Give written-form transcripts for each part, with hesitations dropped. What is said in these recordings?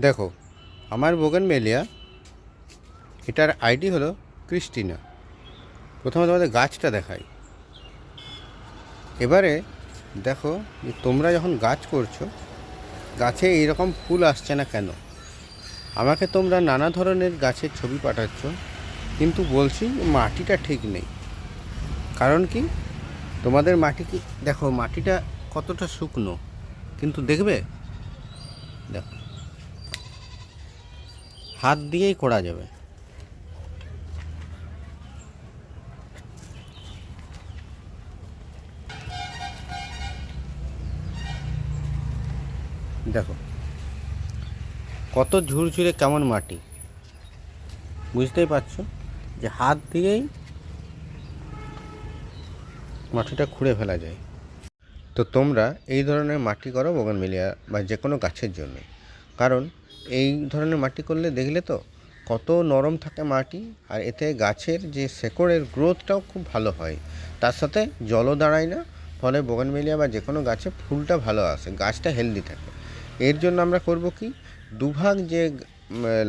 দেখো, আমার বোগেনভেলিয়া, এটার আইডি হলো ক্রিস্টিনা। প্রথমে তোমাদের গাছটা দেখাই। এবারে দেখো যে তোমরা যখন গাছ করছো, গাছে এইরকম ফুল আসছে না কেন? আমাকে তোমরা নানা ধরনের গাছের ছবি পাঠাচ্ছ, কিন্তু বলছি মাটিটা ঠিক নেই। কারণ কি? তোমাদের মাটি কি দেখো, মাটিটা কতটা শুকনো, কিন্তু দেখবে, দেখো, হাত দিয়েই করা যাবে। দেখো কত ঝুরঝুরে কেমন মাটি, বুঝতেই পারছো যে হাত দিয়েই মাটিটা খুঁড়ে ফেলা যায়। তো তোমরা এই ধরনের মাটি করো বোগানভেলিয়া বা যে কোনো গাছের জন্য। কারণ এই ধরনের মাটি করলে দেখলে তো কত নরম থাকে মাটি, আর এতে গাছের যে শেকড়ের গ্রোথটাও খুব ভালো হয়। তার সাথে জলও দাঁড়ায় না, ফলে বোগানভেলিয়া বা যে কোনো গাছে ফুলটা ভালো আসে, গাছটা হেলদি থাকে। এর জন্য আমরা করব কি, দুভাগ যে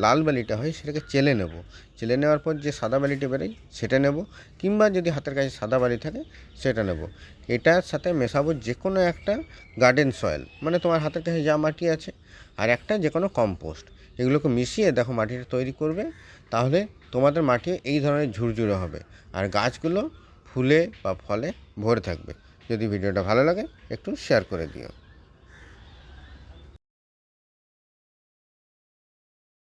লাল বালিটা হয় সেটাকে চেলে নেব। চেলে নেওয়ার পর যে সাদা বালিটা বেরোয় সেটা নেব, কিংবা যদি হাতের কাছে সাদা বালি থাকে সেটা নেব। এটার সাথে মেশাবো যে কোনো একটা গার্ডেন সয়েল, মানে তোমার হাতের কাছে যা মাটি আছে, আর একটা যে কোনো কম্পোস্ট। এগুলোকে মিশিয়ে দেখো মাটিটা তৈরি করবে। তাহলে তোমাদের মাটি এই ধরনের ঝুরঝুরে হবে, আর গাছগুলো ফুলে বা ফলে ভরে থাকবে। যদি ভিডিওটা ভালো লাগে একটু শেয়ার করে দিও।